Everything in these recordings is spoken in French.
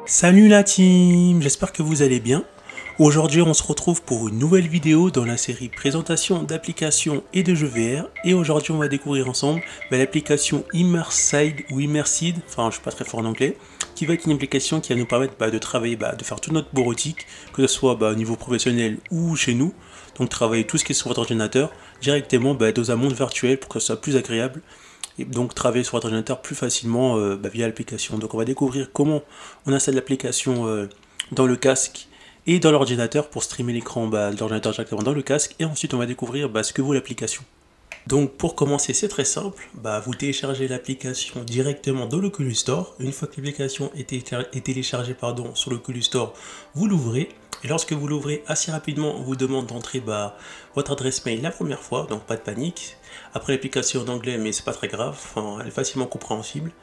Salut la team, j'espère que vous allez bien. Aujourd'hui on se retrouve pour une nouvelle vidéo dans la série présentation d'applications et de jeux VR. Et aujourd'hui on va découvrir ensemble l'application Immerside ou Immersed, enfin je suis pas très fort en anglais, qui va être une application qui va nous permettre de travailler, de faire toute notre bureautique, que ce soit au niveau professionnel ou chez nous. Donc travailler tout ce qui est sur votre ordinateur directement dans un monde virtuel pour que ce soit plus agréable. Et donc travailler sur votre ordinateur plus facilement via l'application. Donc on va découvrir comment on installe l'application dans le casque et dans l'ordinateur pour streamer l'écran de l'ordinateur directement dans le casque. Et ensuite on va découvrir ce que vaut l'application. Donc pour commencer c'est très simple, vous téléchargez l'application directement dans l'Oculus Store. Une fois que l'application est téléchargée sur l'Oculus Store, vous l'ouvrez. Et lorsque vous l'ouvrez assez rapidement, on vous demande d'entrer votre adresse mail la première fois, donc pas de panique. Après l'application en anglais, mais c'est pas très grave, elle est facilement compréhensible.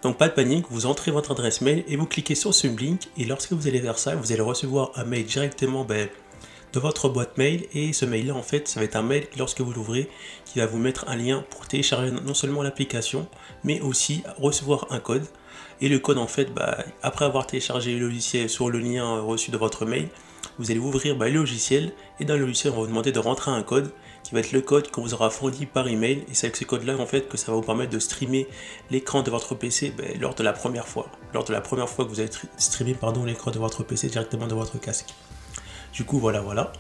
Donc pas de panique, vous entrez votre adresse mail et vous cliquez sur ce link. Et lorsque vous allez vers ça, vous allez recevoir un mail directement de votre boîte mail. Et ce mail là en fait, ça va être un mail lorsque vous l'ouvrez qui va vous mettre un lien pour télécharger non seulement l'application, mais aussi recevoir un code. Et le code en fait, après avoir téléchargé le logiciel sur le lien reçu de votre mail, vous allez ouvrir le logiciel et dans le logiciel on va vous demander de rentrer un code qui va être le code qu'on vous aura fourni par email. Et c'est avec ce code là en fait que ça va vous permettre de streamer l'écran de votre PC lors de la première fois. Lors de la première fois que vous allez streamer l'écran de votre PC directement de votre casque. Du coup voilà.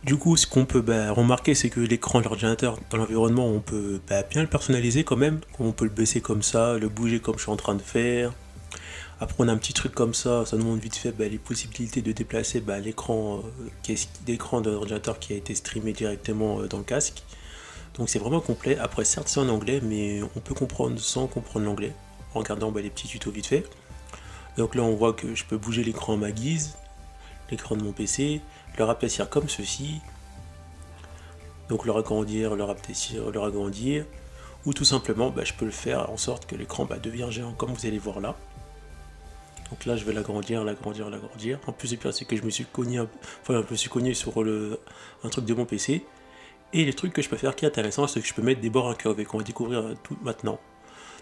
Du coup, ce qu'on peut remarquer, c'est que l'écran de l'ordinateur dans l'environnement, on peut bien le personnaliser quand même. On peut le baisser comme ça, le bouger comme je suis en train de faire. Après, on a un petit truc comme ça nous montre vite fait les possibilités de déplacer l'écran de l'ordinateur qui a été streamé directement dans le casque. Donc c'est vraiment complet. Après, certes, c'est en anglais, mais on peut comprendre sans comprendre l'anglais en regardant les petits tutos vite fait. Donc là, on voit que je peux bouger l'écran à ma guise, l'écran de mon PC, le rapetir comme ceci, donc le ragrandir, le rapetir, le ragrandir, ou tout simplement je peux le faire en sorte que l'écran devient géant comme vous allez voir là. Donc là je vais l'agrandir. En plus le pire c'est que je me suis cogné sur un truc de mon PC. Et le truc que je peux faire qui est intéressant, c'est que je peux mettre des bords incurvés qu'on va découvrir tout maintenant.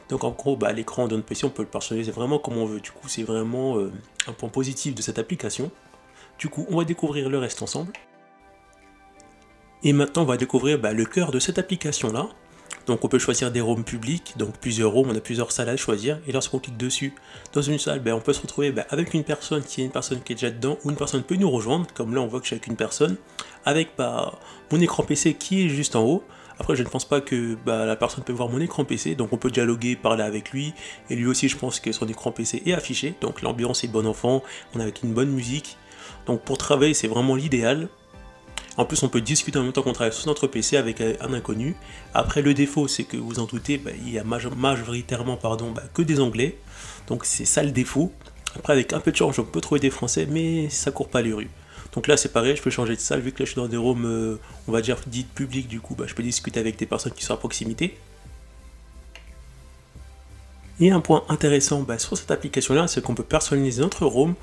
Donc en gros l'écran de notre PC on peut le personnaliser vraiment comme on veut. Du coup c'est vraiment un point positif de cette application. Du coup, on va découvrir le reste ensemble. Et maintenant, on va découvrir le cœur de cette application-là. Donc, on peut choisir des rooms publics, donc plusieurs rooms, on a plusieurs salles à choisir. Et lorsqu'on clique dessus, dans une salle, on peut se retrouver avec une personne qui est déjà dedans, ou une personne peut nous rejoindre. Comme là, on voit que je suis avec une personne, avec mon écran PC qui est juste en haut. Après, je ne pense pas que la personne peut voir mon écran PC, donc on peut dialoguer, parler avec lui. Et lui aussi, je pense que son écran PC est affiché. Donc, l'ambiance est bon enfant, on est avec une bonne musique. Donc pour travailler c'est vraiment l'idéal. En plus on peut discuter en même temps qu'on travaille sur notre PC avec un inconnu. Après le défaut c'est que vous en doutez, il y a majoritairement que des anglais. Donc c'est ça le défaut. Après avec un peu de chance on peut trouver des français mais ça court pas les rues. Donc là c'est pareil, je peux changer de salle vu que là je suis dans des rooms on va dire dites publics. Du coup je peux discuter avec des personnes qui sont à proximité. Et un point intéressant sur cette application là, c'est qu'on peut personnaliser notre room,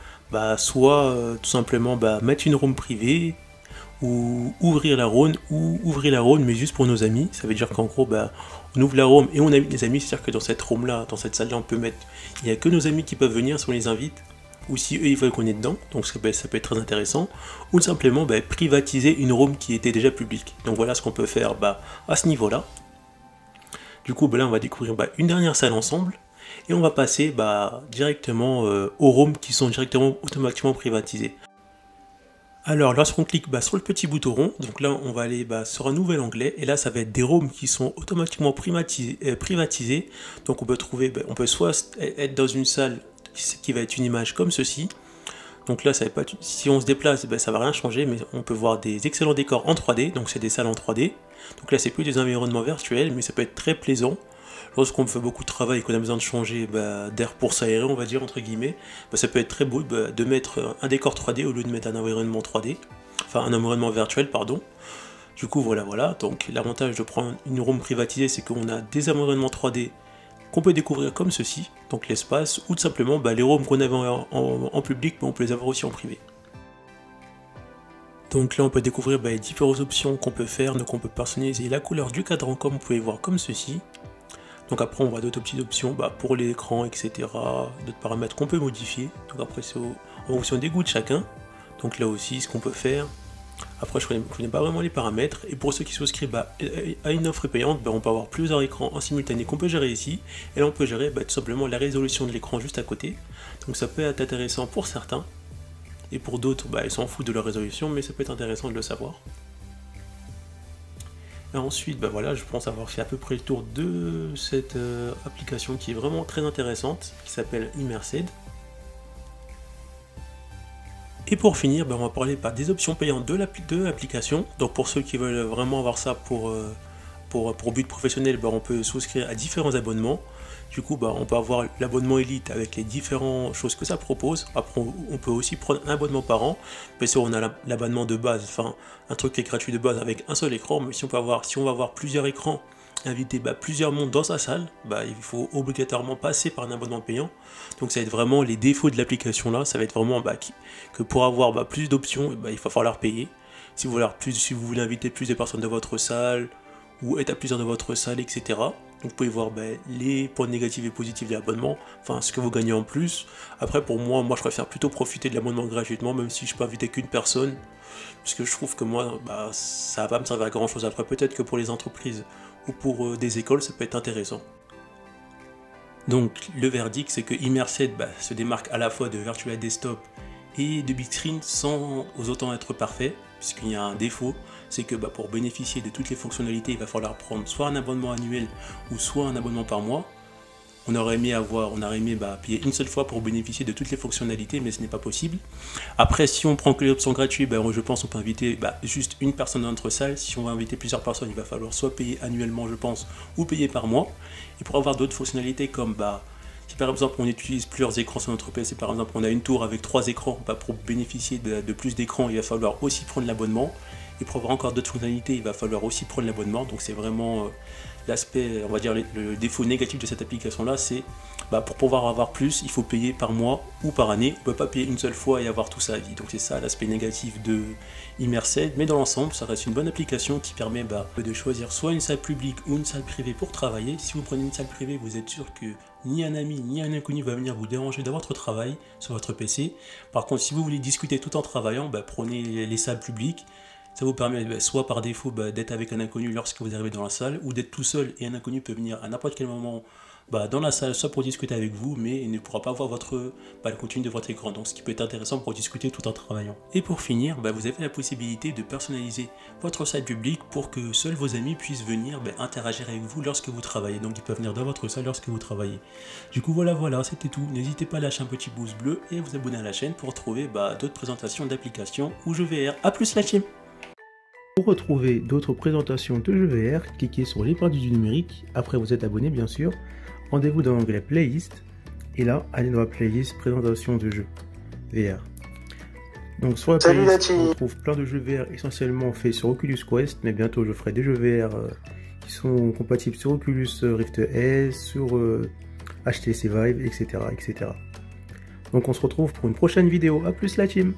soit tout simplement mettre une room privée, ou ouvrir la room, mais juste pour nos amis. Ça veut dire qu'en gros on ouvre la room et on invite des amis, c'est à dire que dans cette room là, dans cette salle là on peut mettre, il n'y a que nos amis qui peuvent venir si on les invite, ou si eux ils veulent qu'on est dedans, donc ça peut être très intéressant, ou simplement privatiser une room qui était déjà publique. Donc voilà ce qu'on peut faire à ce niveau là. Du coup là on va découvrir une dernière salle ensemble. Et on va passer directement aux rooms qui sont directement automatiquement privatisés. Alors lorsqu'on clique sur le petit bouton rond, donc là on va aller sur un nouvel onglet, et là ça va être des rooms qui sont automatiquement privatisés. Donc on peut trouver, on peut soit être dans une salle qui va être une image comme ceci. Donc là ça va pas, si on se déplace ça va rien changer, mais on peut voir des excellents décors en 3D, donc c'est des salles en 3D. Donc là c'est plus des environnements virtuels, mais ça peut être très plaisant. Lorsqu'on fait beaucoup de travail et qu'on a besoin de changer d'air pour s'aérer, on va dire entre guillemets, ça peut être très beau de mettre un décor 3D au lieu de mettre un environnement 3D, enfin un environnement virtuel pardon. Du coup voilà, donc l'avantage de prendre une room privatisée c'est qu'on a des environnements 3D qu'on peut découvrir comme ceci, donc l'espace, ou tout simplement les rooms qu'on avait en public, mais on peut les avoir aussi en privé. Donc là on peut découvrir les différentes options qu'on peut faire, donc on peut personnaliser la couleur du cadran comme vous pouvez voir comme ceci. Donc après on voit d'autres petites options pour l'écran, etc. D'autres paramètres qu'on peut modifier. Donc après c'est en fonction des goûts de chacun. Donc là aussi ce qu'on peut faire. Après je connais pas vraiment les paramètres. Et pour ceux qui souscrivent à une offre payante, on peut avoir plusieurs écrans en simultané qu'on peut gérer ici. Et là on peut gérer tout simplement la résolution de l'écran juste à côté. Donc ça peut être intéressant pour certains. Et pour d'autres, ils s'en foutent de leur résolution, mais ça peut être intéressant de le savoir. Et ensuite, voilà, je pense avoir fait à peu près le tour de cette application qui est vraiment très intéressante, qui s'appelle Immersed. Et pour finir, on va parler des options payantes de l'application. Donc pour ceux qui veulent vraiment avoir ça pour but professionnel, on peut souscrire à différents abonnements. Du coup, on peut avoir l'abonnement Elite avec les différentes choses que ça propose. Après, on peut aussi prendre un abonnement par an. Mais si on a l'abonnement de base, enfin un truc qui est gratuit de base avec un seul écran. Mais si on va avoir plusieurs écrans, inviter plusieurs mondes dans sa salle, il faut obligatoirement passer par un abonnement payant. Donc ça va être vraiment les défauts de l'application là. Ça va être vraiment que pour avoir plus d'options, il va falloir payer. Si vous voulez inviter plus de personnes dans votre salle, ou être à plusieurs dans votre salle, etc. Donc vous pouvez voir les points négatifs et positifs de l'abonnement, enfin ce que vous gagnez en plus. Après pour moi je préfère plutôt profiter de l'abonnement gratuitement, même si je peux inviter qu'une personne, parce que je trouve que moi ça va pas me servir à grand chose. Après peut-être que pour les entreprises ou pour des écoles ça peut être intéressant. Donc le verdict c'est que Immersed se démarque à la fois de Virtual Desktop et de Big Screen sans autant être parfait, puisqu'il y a un défaut, c'est que pour bénéficier de toutes les fonctionnalités, il va falloir prendre soit un abonnement annuel ou soit un abonnement par mois. On aurait aimé payer une seule fois pour bénéficier de toutes les fonctionnalités, mais ce n'est pas possible. Après, si on prend que les options gratuites, je pense qu'on peut inviter juste une personne dans notre salle. Si on va inviter plusieurs personnes, il va falloir soit payer annuellement, je pense, ou payer par mois. Et pour avoir d'autres fonctionnalités comme si par exemple on utilise plusieurs écrans sur notre PC, par exemple on a une tour avec 3 écrans, pour bénéficier de plus d'écrans, il va falloir aussi prendre l'abonnement. Et pour avoir encore d'autres fonctionnalités, il va falloir aussi prendre l'abonnement. Donc c'est vraiment l'aspect, on va dire le défaut négatif de cette application là, c'est pour pouvoir avoir plus, il faut payer par mois ou par année. On ne peut pas payer une seule fois et avoir tout ça à vie. Donc c'est ça l'aspect négatif de Immersed. Mais dans l'ensemble, ça reste une bonne application qui permet de choisir soit une salle publique ou une salle privée pour travailler. Si vous prenez une salle privée, vous êtes sûr que ni un ami ni un inconnu va venir vous déranger dans votre travail sur votre PC. Par contre, si vous voulez discuter tout en travaillant, prenez les salles publiques. Ça vous permet soit par défaut d'être avec un inconnu lorsque vous arrivez dans la salle, ou d'être tout seul et un inconnu peut venir à n'importe quel moment dans la salle, soit pour discuter avec vous, mais il ne pourra pas voir le contenu de votre écran, donc ce qui peut être intéressant pour discuter tout en travaillant. Et pour finir, vous avez la possibilité de personnaliser votre salle publique pour que seuls vos amis puissent venir interagir avec vous lorsque vous travaillez, donc ils peuvent venir dans votre salle lorsque vous travaillez. Du coup voilà, c'était tout. N'hésitez pas à lâcher un petit pouce bleu et à vous abonner à la chaîne pour trouver d'autres présentations d'applications ou jeux VR. A plus la team! Pour retrouver d'autres présentations de jeux VR, cliquez sur les parties du numérique, après vous êtes abonné bien sûr, rendez-vous dans l'onglet playlist, et là, allez dans la playlist présentation de jeux VR. Donc sur la playlist, on trouve plein de jeux VR essentiellement faits sur Oculus Quest, mais bientôt je ferai des jeux VR qui sont compatibles sur Oculus Rift S, sur HTC Vive, etc. Donc on se retrouve pour une prochaine vidéo, à plus la team!